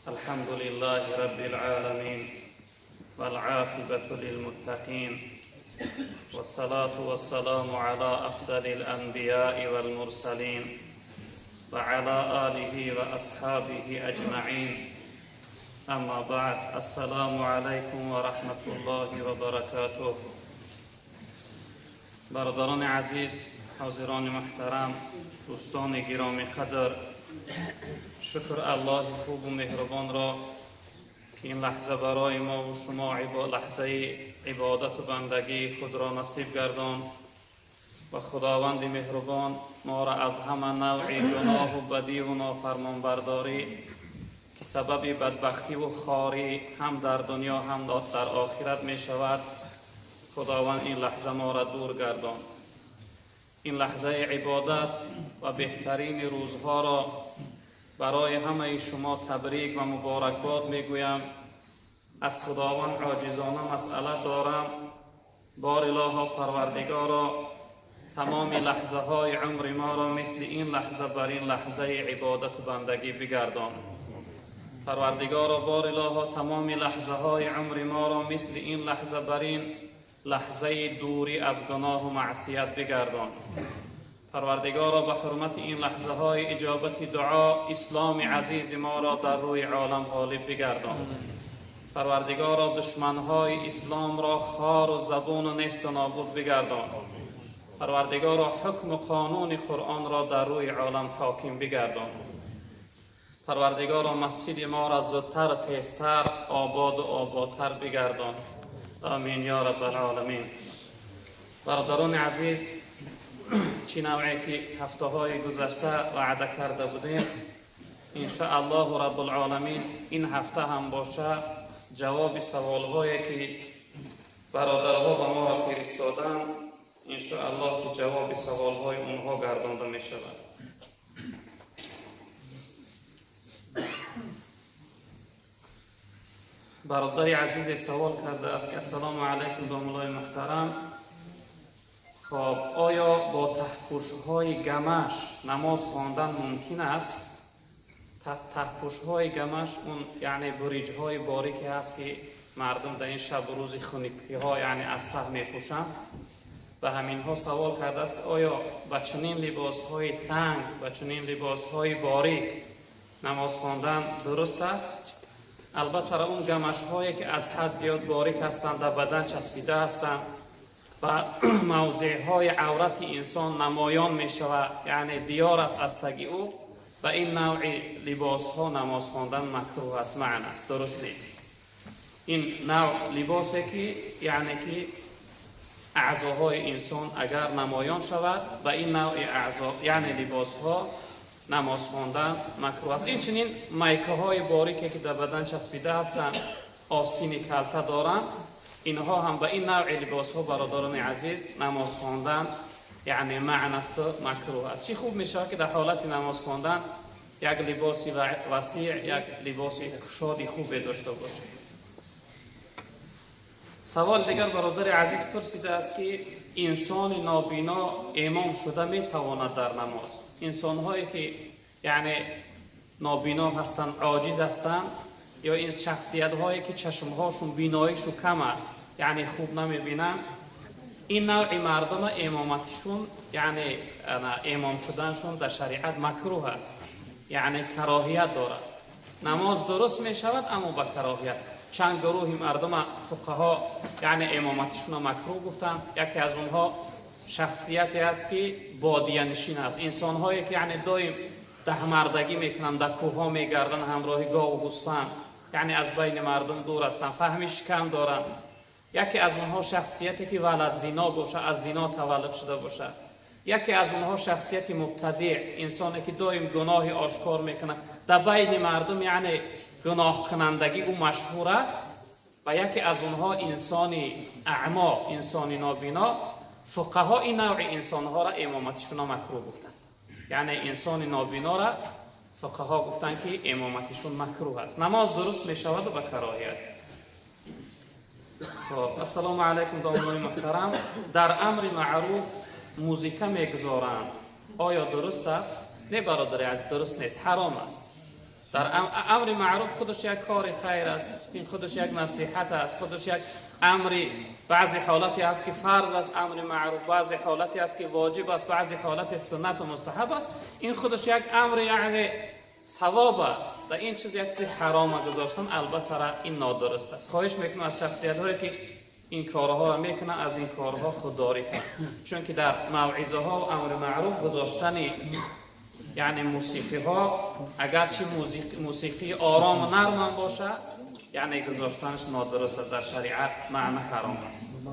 الحمد لله رب العالمين والعاقبة للمتقين والصلاة والسلام على أفضل الأنبياء والمرسلين وعلى آله وأصحابه أجمعين. أما بعد، السلام عليكم ورحمة الله وبركاته. برادران عزیز، حاضران محترم، دوستان گرامی قدر، شکر الله خوب و مهربان را که این لحظه برای ما و شما لحظه عبادت و بندگی خود را نصیب گردان و خداوند مهربان ما را از همه نوع گناه و بدی و نافرمانبرداری که سبب بدبختی و خواری هم در دنیا هم در آخرت می شود، خداوند این لحظه ما را دور گردان. این لحظه عبادت و بهترین روزها را برای همه شما تبریک و مبارکباد میگویم. از خداوند عاجزانه مسئله دارم، بار الله پروردگارا تمام لحظه های عمر ما را مثل این لحظه بر این لحظه عبادت و بندگی بگردان. پروردگارا بار الله تمام لحظه های عمر ما را مثل این لحظه بر این لحظه دوری از گناه و معصیت بگردان. پروردگارا به حرمت این لحظه های اجابت دعا اسلام عزیز ما را در روی عالم غالب بگردان. پروردگارا دشمنهای اسلام را خار و زبون و نیست و نابود بگردان. پروردگارا حکم و قانون قرآن را در روی عالم حاکم بگردان. پروردگارا مسجد ما را زودتر و تیزتر آباد و آبادتر بگردان. آمین یا رب العالمین. برادران عزیز، چی نوعی که هفته های گذشته وعده کرده بودیم، انشاءالله رب العالمین این هفته هم باشه جواب سوال هایی که برادرها به ما را فرستادن، انشاءالله جواب سوال های اونها گردانده می شود. برادر عزیز سوال کرده است که السلام علیکم داملای محترم، خب آیا با تحپوش‌های گمش نماز خواندن ممکن است؟ تحپوش‌های گمش اون یعنی بریج‌های باریکی است که مردم در این شب و روز خنکی‌ها یعنی از ته می‌پوشند. و همین ها سوال کرده است آیا با چنین لباس‌های تنگ و چنین لباس‌های باریک نماز خواندن درست است؟ البته اون گمش‌هایی که از حد زیاد باریک هستند در بدن چسبیده هستند و موضعهای عورت انسان نمایان می شود، یعنی دیار است از تگی او، و این نوع لباس ها نماز خواندن مکروه است، معنی است، درست نیست. این نوع لباسی که یعنی که اعضاهای انسان اگر نمایان شود و این نوع اعضا یعنی لباس ها نماز خواندن مکروه است. این چنین مایکه های باریکی که در بدن چسبیده هستند، آستین کلته دارند، اینها هم به این نوع لباس ها برادران عزیز نماز خواندن یعنی معنی است، مکروه است. چی خوب میشه که در حالت نماز خواندن یک لباسی وسیع، یک لباسی شادی خوب داشته باشه. سوال دیگر برادر عزیز پرسیده است که انسان نابینا امام شده میتواند در نماز؟ انسان هایی که یعنی نابینا هستند، عاجز هستند، یا این شخصیت هایی که چشم هاشون بیناییشون کم است یعنی خوب نمیبینن، این نوع مردم امامتشون یعنی امام شدنشون در شریعت مکروه است، یعنی کراهیت دارد. نماز درست می شود اما با کراهیت. چند گروه مردم فقها یعنی امامتشون مکروه گفتن. یکی از اونها شخصیتی است که بادیه نشین است، انسان هایی که یعنی دائم ده مردگی میکنن، در کوه ها میگردن همراه گاو و گوسفند، یعنی از بین مردم دور هستن، فهمش کم دارن. یکی از اونها شخصیتی که ولد زنا باشه، از زنا تولد شده باشه. یکی از اونها شخصیت مبتدع، انسانی که دائم گناه آشکار میکنه، در بین مردم یعنی گناه کنندگی او مشهور است. و یکی از اونها انسانی اعما، انسانی نابینا. فقها این نوع انسانها را امامتشون مکروه گفتن، یعنی انسان نابینا را فقها گفتن که امامتشون مکروه است، نماز درست می شود و به کراهیت. السلام علیکم دامنای محترم، در امر معروف موزیکا میگذارند، آیا درست است؟ نه برادر عزیز، درست نیست، حرام است. در امر معروف خودش یک کار خیر است، این خودش یک نصیحت است، خودش یک امر، بعضی حالتی است که فرض است امر معروف، بعضی حالتی است که واجب است، بعضی حالت سنت و مستحب است. این خودش یک امر یعنی ثواب است. در این چیز یک چیز حرام گذاشتن البته این نادرست است. خواهش میکنم از شخصیت هایی که این کارها را میکنن از این کارها خودداری کنند، چون که در موعظه ها و امر معروف گذاشتن یعنی موسیقی ها اگرچه موسیقی آرام و نرم باشد یعنی گذاشتنش نادرست است، در شریعت معنی حرام است.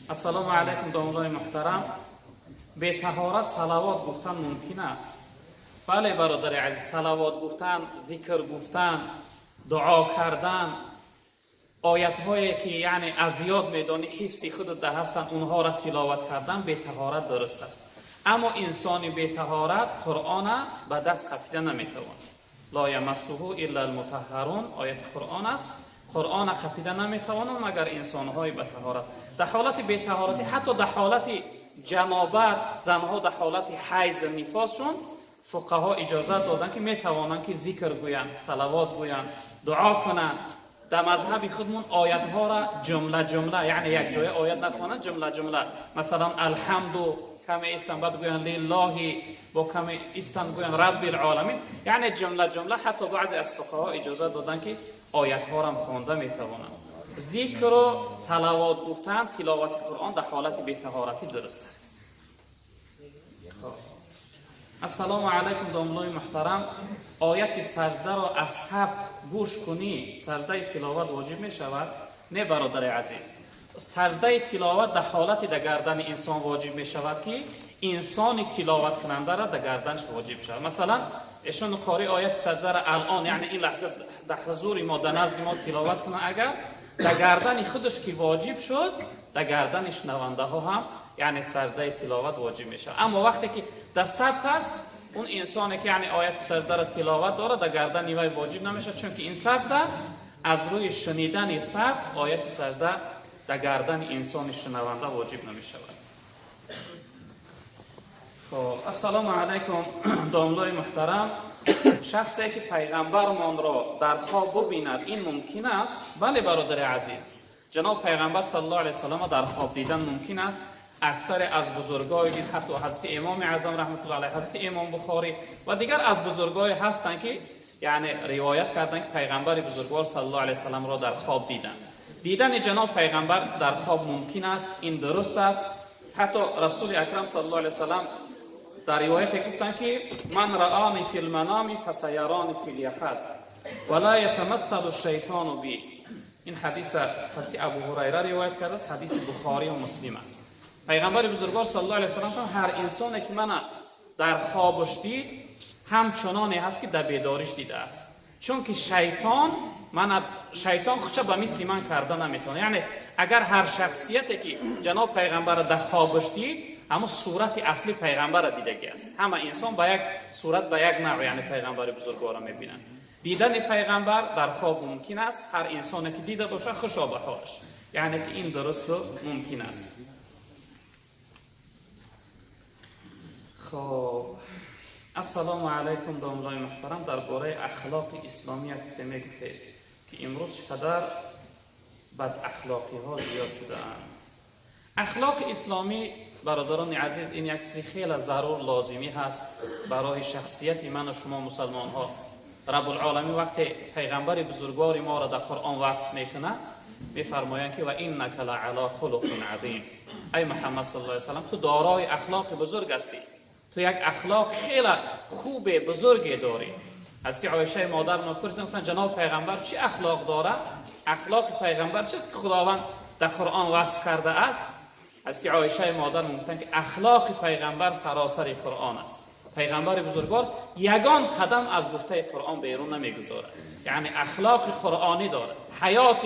السلام علیکم دوستان محترم. به طهارت صلوات گفتن ممکن است؟ بله برادر عزیز، صلوات گفتن، ذکر گفتن، دعا کردن، آیت هایی که یعنی از یاد میدانی حفظ خود ده هستن اونها را تلاوت کردن به طهارت درست است. اما انسانی به طهارت قرآن به دست قپیده نمیتواند. لا یمسه الا المطهرون آیت قرآن است. قرآن قپیده نمیتوانند مگر انسان های به طهارت. در حالت به طهارتی، حتی در حالت جنابت، زنها در حالت حیض نفاسشون فقها اجازه دادن که میتوانند که ذکر گویند، صلوات گویند، دعا کنند. در مذهب خودمون آیت ها را جمله جمله، یعنی یک جای آیت نخوانند، جمله جمله، مثلا الحمد کمی استن بعد گویند لله، با کمی استن گویند رب العالمین، یعنی جمله جمله. حتی بعضی از فقها اجازه دادن که آیت ها را خوانده میتوانند. ذکر و صلوات گفتن، تلاوت قرآن در حالت به طهارتی درست است. السلام علیکم دوستان محترم. آیت سجده را از ثبت گوش کنی سجده تلاوت واجب می شود؟ نه برادر عزیز، سجده تلاوت در حالت در گردن انسان واجب می شود که انسان تلاوت کننده را در گردنش واجب شود. مثلا ایشون قاری آیت سجده را الان یعنی این لحظه در حضور ما در نزد ما تلاوت کنه، اگر در گردن خودش که واجب شد در گردن شنونده ها هم یعنی سجده تلاوت واجب می شود. اما وقتی که در ثبت است اون انسانی که یعنی آیت سجده را تلاوت داره در گردن وی واجب نمیشه، چون که این ثبت است. از روی شنیدن ثبت آیت سجده در گردن انسان شنونده واجب نمیشه. خب السلام علیکم دوستان محترم. شخصی که پیغمبرمان را در خواب ببیند این ممکن است؟ بله برادر عزیز، جناب پیغمبر صلی الله علیه و سلم در خواب دیدن ممکن است. اکثر از بزرگای دین، حتی حضرت امام اعظم رحمت الله علیه، حضرت امام بخاری و دیگر از بزرگای هستند که یعنی روایت کردند که پیغمبر بزرگوار صلی الله علیه و سلم را در خواب دیدند. دیدن جناب پیغمبر در خواب ممکن است، این درست است. حتی رسول اکرم صلی الله علیه و سلم در روایت گفتند که من رآنی فی المنام فسیرانی فی الیقظه ولا یتمثل الشیطان بی. این حدیث حضرت ابو هریره روایت کرده است، حدیث بخاری و مسلم است. پیغمبر بزرگوار صلی الله علیه و سلم هر انسانی که من در خوابش دید همچنانی هست که در بیداریش دیده است، چون که شیطان خودش به مثل من کرده نمیتونه. یعنی اگر هر شخصیتی که جناب پیغمبر در خوابش دید اما صورت اصلی پیغمبر دیدگی است. همه انسان با یک صورت با یک نوع یعنی پیغمبر بزرگوار را میبینند. دیدن پیغمبر در خواب ممکن است. هر انسانی که دیده باشه خوشا به حالش، یعنی که این درست و ممکن است. خب السلام علیکم دوستان محترم. درباره اخلاق اسلامی کسی میگه که امروز چقدر بد اخلاقی ها زیاد شده اند. اخلاق اسلامی برادران عزیز این یک چیز خیلی ضرور لازمی هست برای شخصیت من و شما مسلمان ها. رب العالمین وقتی پیغمبر بزرگوار ما را در قرآن وصف میکنه میفرمایند که و انک لعلی خلق عظیم. ای محمد صلی الله علیه و سلم تو دارای اخلاق بزرگ هستی، تو یک اخلاق خیلی خوب بزرگی داری. از که عایشه مادر ما پرسیدن جناب پیغمبر چه اخلاق داره؟ اخلاق پیغمبر چیست که خداوند در قرآن وصف کرده است؟ از که عایشه مادر میگفتند که اخلاق پیغمبر سراسر قرآن است. پیغمبر بزرگوار یگان قدم از گفته قرآن بیرون نمیگذاره، یعنی اخلاق قرآنی داره، حیات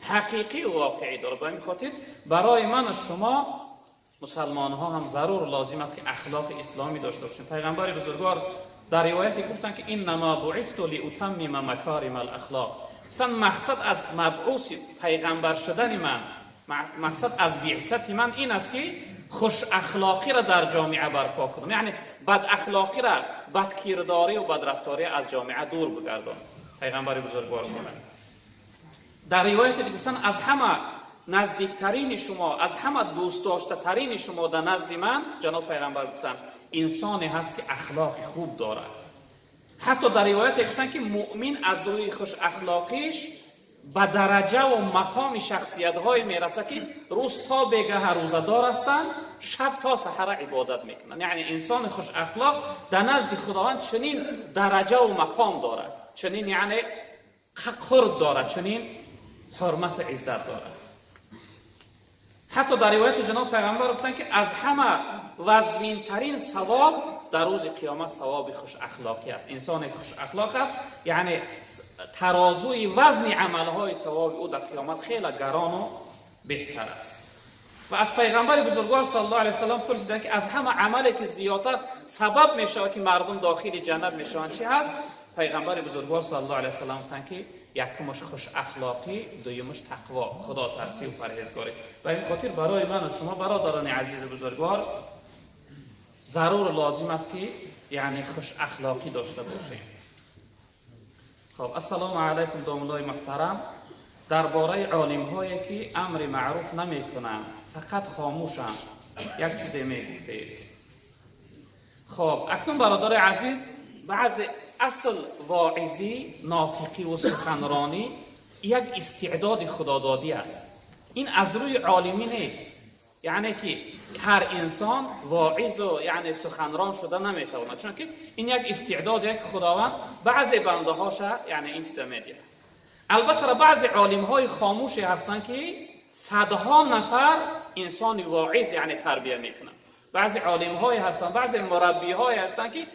حقیقی و واقعی داره. به این خاطر برای من و شما مسلمان ها هم ضرور لازم است که اخلاق اسلامی داشته باشیم. پیغمبر بزرگوار در روایتی گفتن که انما بعثت لاتمم مکارم الاخلاق. گفتن مقصد از مبعوث پیغمبر شدن من، مقصد از بعثت من این است که خوش اخلاقی را در جامعه برپا کنم، یعنی بد اخلاقی را، بد کرداری و بد رفتاری از جامعه دور بگردانم. پیغمبر بزرگوار گفتند در روایت گفتن از همه نزدیکترین شما، از همه دوست داشته ترین شما در نزد من، جناب پیغمبر گفتن انسانی هست که اخلاق خوب دارد. حتی در روایت گفتن که مؤمن از روی خوش اخلاقیش به درجه و مقام شخصیت های میرسه که روز تا بگه روزدار هستند، شب تا سحر عبادت میکنن. یعنی انسان خوش اخلاق در نزد خداوند چنین درجه و مقام دارد، چنین یعنی قرب دارد، چنین حرمت و عزت دارد. حتی در روایت جناب پیغمبر گفتن که از همه وزین ترین ثواب در روز قیامت ثواب خوش اخلاقی است. انسان خوش اخلاق است، یعنی ترازوی وزن عملهای ثواب او در قیامت خیلی گران و بهتر است. و از پیغمبر بزرگوار صلی الله علیه و سلم پرسیدند که از همه عملی که زیادتر سبب میشه که مردم داخل جنت میشوند چی هست؟ پیغمبر بزرگوار صلی الله علیه و سلم گفتند که یکمش خوش اخلاقی، دویمش تقوا، خدا ترسی و پرهیزگاری. و این خاطر برای من و شما برادران عزیز بزرگوار ضرور لازم است که یعنی خوش اخلاقی داشته باشیم. خب السلام علیکم دوستان محترم. درباره عالم هایی که امر معروف نمی کنند، فقط خاموشند، یک چیزی میگوید. خب اکنون برادر عزیز، بعض اصل واعظی، ناطقی و سخنرانی یک استعداد خدادادی است. این از روی عالمی نیست، یعنی که هر انسان واعظ و یعنی سخنران شده نمیتواند، چون که این یک استعداد یک خداوند بعضی بنده هاش یعنی این چیزا میده. البته بعضی عالم های خاموشی هستند که صدها نفر انسان واعظ یعنی تربیت میکنن. بعضی عالم های هستند، بعضی مربی های هستند که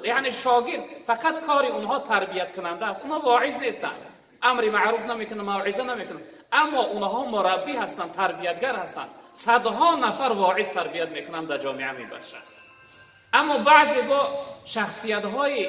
یعنی شاگرد فقط کاری اونها تربیت کننده است، اونها واعظ نیستند، امر معروف نمیکنن، موعظه نمیکنن، اما اونها مربی هستند، تربیتگر هستند. صدها نفر واعظ تربیت میکنن، در جامعه میبخشند. اما بعضی با شخصیت های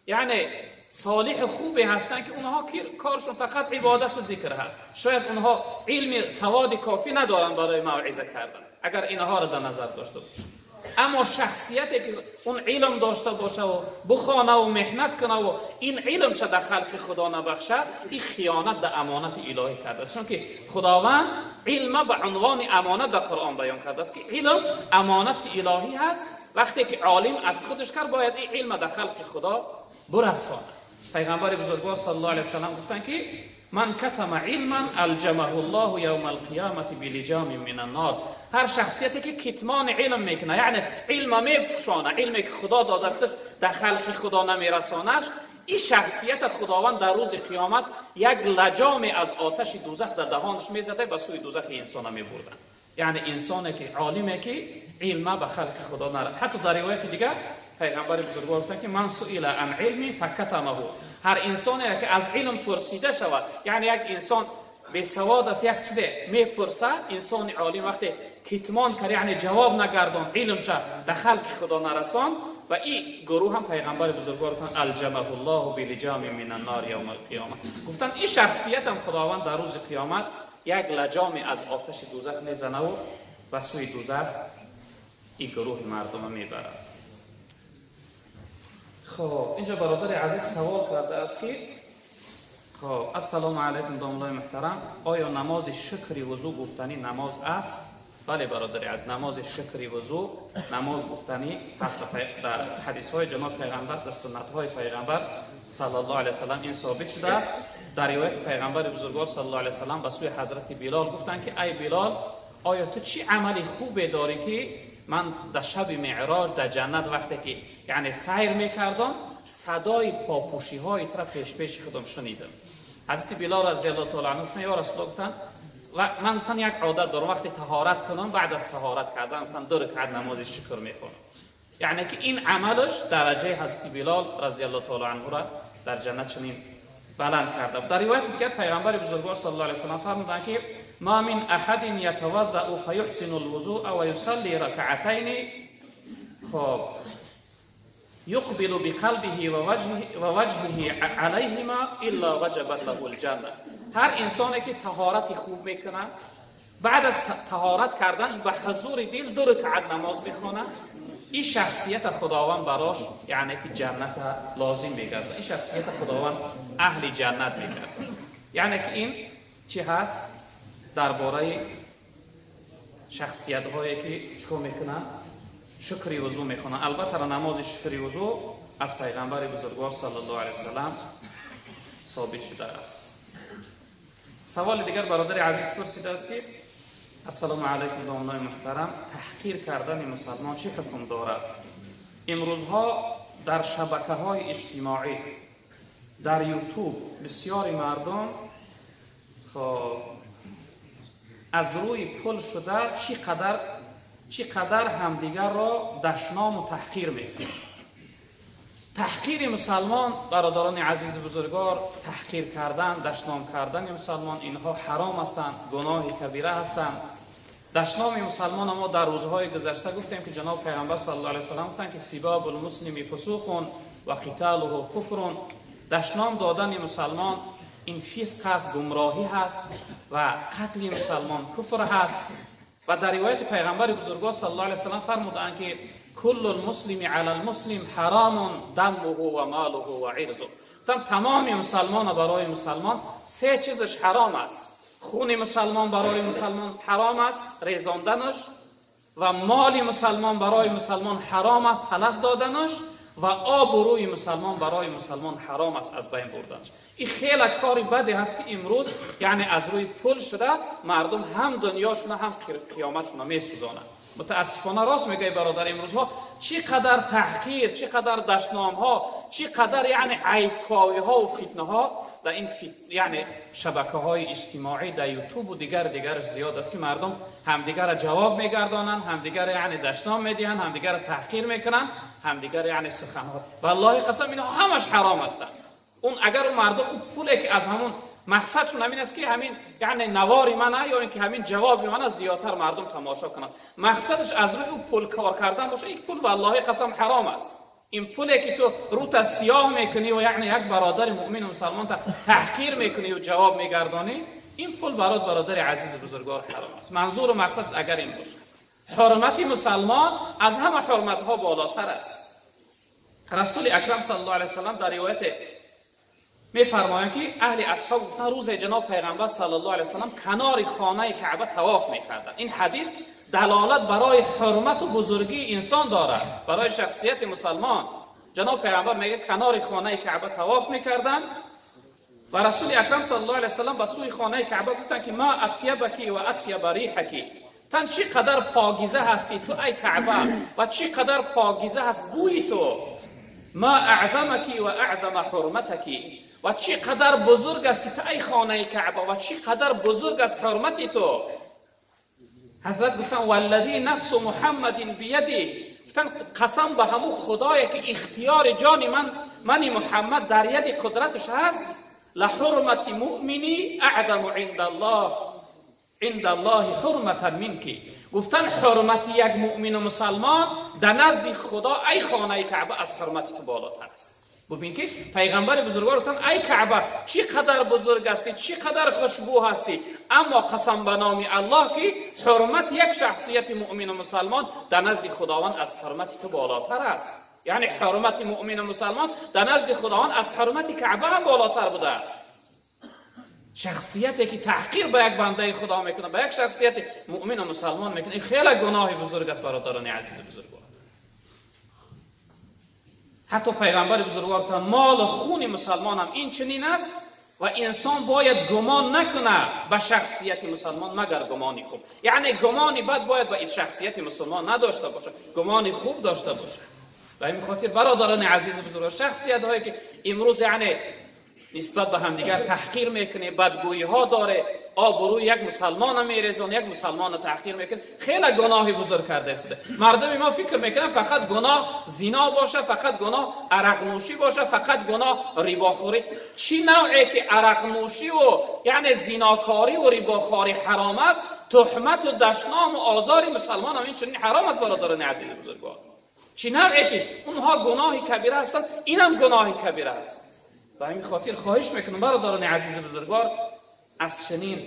یعنی صالح خوبی هستند که اونها کارشون فقط عبادت و ذکر هست، شاید اونها علم سواد کافی ندارن برای موعظه کردن، اگر اینها را در نظر داشته باشیم. اما شخصیتی که اون علم داشته باشه و بخوانه و محنت کنه و این علم شد در خلق خدا نبخشد، این خیانت در امانت الهی کرده است. چون که خداوند علم به عنوان امانت در قرآن بیان کرده است که علم امانت الهی هست. وقتی که عالم از خودش کرد باید این علم در خلق خدا برساند. پیغمبر بزرگوار صلی الله علیه و سلم گفتند که من کتم علما الجمه الله یوم القیامة بلجام من النار. هر شخصیتی که کتمان علم میکنه، یعنی علم میپوشانه، علمی که خدا داده است در خلق خدا نمیرسانش، این شخصیت خداوند در روز قیامت یک لجام از آتش دوزخ در دهانش میزده، به سوی دوزخ انسان میبردن. یعنی انسانی که عالمه که علم به خلق خدا نره. حتی در روایت دیگه پیغمبر بزرگوار گفتند که من سئل عن علم فکتمه. هر انسانی که از علم پرسیده شود، یعنی یک انسان به سواد است، یک چیز میپرسه، انسان عالم وقتی کتمان کرد یعنی جواب نگردان، علم شد در خلق خدا نرسان، و این گروه هم پیغمبر بزرگوار گفتند الجمه الله بلجام من النار یوم القیامه. گفتند این شخصیت هم خداوند در روز قیامت یک لجام از آتش دوزخ میزنه و به سوی دوزخ این گروه مردم میبرد. خب اینجا برادر عزیز سوال کرده است که خب السلام علیکم دوستان محترم، آیا نماز شکر وضو گفتنی نماز است؟ بله برادر، از نماز شکر وضو نماز گفتنی هست. در حدیث های جناب پیغمبر، در سنت های پیغمبر صلی الله علیه و سلم این ثابت شده است. در روایت پیغمبر بزرگوار صلی الله علیه و سلم به سوی حضرت بلال گفتند که ای بلال، آیا تو چی عملی خوبی داری که من در شب معراج در جنت وقتی که یعنی سیر میکردم صدای پاپوشی های تو را پیش خودم شنیدم. حضرت بلال رضی الله تعالی عنه گفتن یا رسول الله، گفتن و من گفتن یک عادت دارم وقتی طهارت کنم، بعد از طهارت کردن گفتن 2 رکعت نماز شکر میخونم. یعنی که این عملش درجه حضرت بلال رضی الله تعالی عنه را در جنت چنین بلند کرده. در روایت دیگر پیغمبر بزرگوار صلی الله علیه و سلم فرمودند که ما من احد یتوضأ فیحسن الوضوء و یصلی رکعتین خب یقبل بقلبه و وجهه علیهما الا وجبت له الجنه. هر انسانی که طهارت خوب میکنه بعد از طهارت کردنش به حضور دل 2 رکعت نماز میخونه، این شخصیت خداوند براش یعنی که جنت لازم میگرده، این شخصیت خداوند اهل جنت میگرده. یعنی که این چی هست درباره شخصیت هایی که چو میکنن شکری وضو میکنن. البته نماز شکری وضو از پیغمبر بزرگوار صلی الله علیه وسلم ثابت شده است. سوال دیگر برادر عزیز پرسیده است که السلام علیکم دوستان محترم، تحقیر کردن مسلمان چه حکم دارد؟ امروزها در شبکه‌های اجتماعی در یوتیوب بسیاری مردم از روی پل شده چقدر همدیگر را دشنام و تحقیر میکنند. تحقیر مسلمان برادران عزیز بزرگوار، تحقیر کردن، دشنام کردن مسلمان اینها حرام هستند، گناه کبیره هستند. دشنام مسلمان ما در روزهای گذشته گفتیم که جناب پیغمبر صلی الله علیه و سلم گفتند که سباب المسلم فسوق و قتاله کفر. دشنام دادن مسلمان این فسق است، گمراهی هست و قتل مسلمان کفر هست. و در روایت پیغمبر بزرگوار صلی الله علیه و سلم فرمودند که کل المسلم علی المسلم حرام دمه و ماله و عرضه. تمام مسلمان برای مسلمان 3 چیزش حرام است. خون مسلمان برای مسلمان حرام است ریزاندنش، و مال مسلمان برای مسلمان حرام است تلف دادنش، و آبروی مسلمان برای مسلمان حرام است از بین بردنش. این خیلی کاری بدی هست که امروز یعنی از روی پل شده مردم هم دنیاشون هم قیامتشون میسوزانند. متاسفانه راست میگه برادر، امروزها چقدر تحقیر، چقدر دشنام ها، چقدر یعنی عیبکاوی ها و فتنه ها در این یعنی شبکه های اجتماعی در یوتیوب و دیگر زیاد است که مردم همدیگر را جواب میگردانند، همدیگر یعنی دشنام میدهند، همدیگر را تحقیر میکنند، همدیگر یعنی سخن ها. والله قسم اینها همش حرام هستند. اون اگر اون مردم اون پولی که از همون مقصدشون همین است که همین یعنی نواری منه یا اینکه همین جوابی منه زیادتر مردم تماشا کنند، مقصدش از روی اون پول کار کردن باشه، این پول والله قسم حرام است. این پولی که تو روت سیاه میکنی و یعنی یک برادر مؤمن و مسلمان تحقیر میکنی و جواب میگردانی، این پول برادر عزیز بزرگوار حرام است. منظور و مقصد اگر این باشه، حرمت مسلمان از همه حرمت ها بالاتر است. رسول اکرم صلی الله علیه و سلم در روایت میفرمایند که اهل اصحاب روز جناب پیغمبر صلی الله علیه و سلم کنار خانه کعبه طواف میکردند. این حدیث دلالت برای حرمت و بزرگی انسان دارد، برای شخصیت مسلمان. جناب پیغمبر میگه کنار خانه کعبه طواف میکردند و رسول اکرم صلی الله علیه و سلم به سوی خانه کعبه گفتند که ما اطیبکی و اطیب ریحکی، تن چقدر پاکیزه هستی تو ای کعبه و چقدر پاکیزه هست بوی تو. ما اعظمکی و اعظم حرمتکی، و چقدر بزرگ است تو ای خانه کعبه و چقدر بزرگ است حرمتی تو. حضرت گفتن والذی نفس محمد بیدی، گفتن قسم به همون خدایی که اختیار جان من محمد در ید قدرتش هست، لحرمت مؤمنی اعظم عند الله حرمتا منکی. گفتن حرمت یک مؤمن و مسلمان در نزد خدا ای خانه کعبه از حرمت تو بالاتر است. ببین که پیغمبر بزرگوار گفتن ای کعبه چقدر بزرگ هستی، چقدر خوشبو هستی، اما قسم به نام الله که حرمت یک شخصیت مؤمن و مسلمان در نزد خداوند از حرمت تو بالاتر است. یعنی حرمت مؤمن و مسلمان در نزد خداوند از حرمت کعبه هم بالاتر بوده است. شخصیتی که تحقیر به یک بنده خدا میکنه، به یک شخصیت مؤمن و مسلمان میکنه، این خیلی گناه بزرگ است برادران عزیز بزرگوار. حتی پیغمبر بزرگوار گفتند مال و خون مسلمان هم این چنین است و انسان باید گمان نکنه به شخصیت مسلمان مگر گمانی خوب. یعنی گمانی بد باید به این شخصیت مسلمان نداشته باشه، گمانی خوب داشته باشه. و این خاطر برادران عزیز بزرگوار، شخصیت هایی که امروز یعنی نسبت به همدیگر تحقیر میکنه، بدگویی ها داره، آبروی یک مسلمان میریزونه، یک مسلمان تحقیر میکنه، خیلی گناهی بزرگ کرده است. مردم ما فکر میکنن فقط گناه زنا باشه، فقط گناه عرق نوشی باشه، فقط گناه رباخوری. چی نوعی که عرق نوشی و یعنی زناکاری و رباخوری حرام است، تهمت و دشنام و آزار مسلمان هم این چنین حرام است برادران عزیز بزرگوار. چی نوعی که اونها گناهی کبیره هستند، اینم گناهی کبیره است. و همین خاطر خواهش میکنم برادران عزیز بزرگوار، از چنین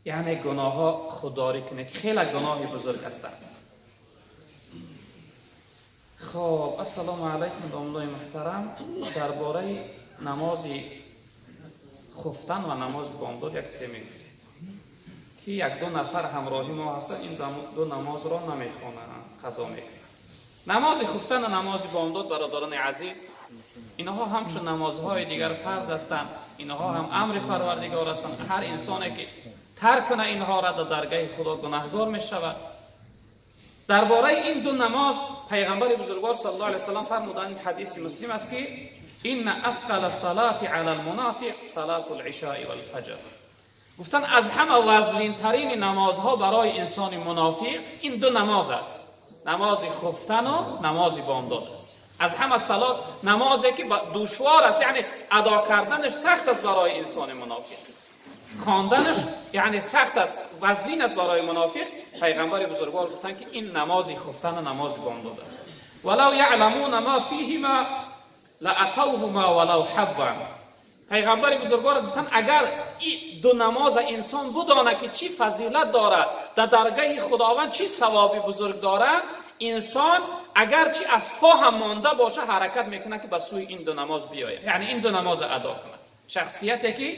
یعنی گناه ها خودداری کنه که خیلی گناه بزرگ هستند. خب السلام علیکم دوستان محترم. درباره نماز خفتن و نماز بامداد یک سه میگه که یک دو نفر همراهی ما هستن، این دو نماز را نمیخوانند، قضا میکنند. نماز خفتن و نماز بامداد برادران عزیز، اینها همچون نمازهای دیگر فرض هستند. اینها هم امر پروردگار هستند. هر انسانی که ترک کنه اینها را در درگاه خدا گناهگار می شود. درباره این دو نماز پیغمبر بزرگوار صلی الله علیه و سلم فرمودند، حدیث مسلم است که ان اثقل الصلاه علی المنافق صلاه العشاء والفجر. گفتن از همه وزنین ترین نمازها برای انسان منافق این دو نماز است، نماز خفتن و نماز بامداد است. از همه صلات نمازی که دشوار است، یعنی ادا کردنش سخت است برای انسان منافق، خواندنش یعنی سخت است، وزین است برای منافق. پیغمبر بزرگوار گفتند که این نماز خفتن و نماز بامداد است. ولو یعلمون ما فیهما لاتوهما ولو حبا. پیغمبر بزرگوار گفتند اگر این دو نماز انسان بداند که چی فضیلت دارد، در درگاه خداوند چی ثوابی بزرگ دارد، انسان اگر چی از پا هم مانده باشه حرکت میکنه که به سوی این دو نماز بیاید، یعنی این دو نماز ادا کنه. شخصیتی که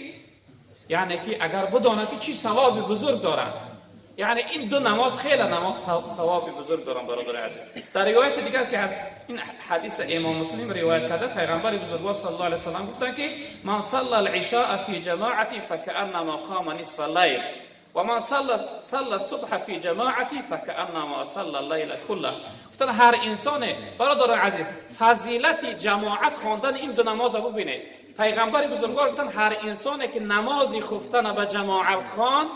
یعنی که اگر بداند که چی ثوابی بزرگ دارد، یعنی این دو نماز خیلی نماز ثوابی بزرگ دارن برادر عزیز. در روایت دیگر که از این حدیث امام مسلم روایت کرده، پیغمبر بزرگوار صلی الله علیه و سلم گفتند که من صلى العشاء فی جماعت فكأنما قام نصف الليل و من صلى الصبح فی جماعت فكأنما صلى الليل كله. گفتن هر انسان برادر عزیز فضیلت جماعت خواندن این دو نماز رو ببینید. پیغمبر بزرگوار گفتن هر انسانی که نماز خفتن به جماعت خواند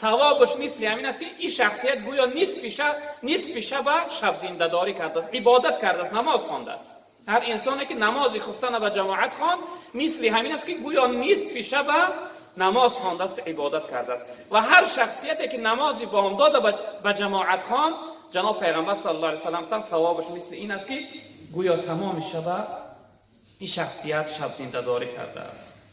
ثوابش مثل همین است که این شخصیت گویا نصف شب شب زنده داری کرده است، عبادت کرده است، نماز خوانده است. هر انسانی که نماز خفتن به جماعت خواند مثل همین است که گویا نصف شب نماز خوانده است، عبادت کرده است. و هر شخصیتی که نماز بامداد به جماعت خواند، جناب پیغمبر صلی الله علیه و سلم ثوابش مثل این است که گویا تمام شب این شخصیت شب زنده داری کرده است.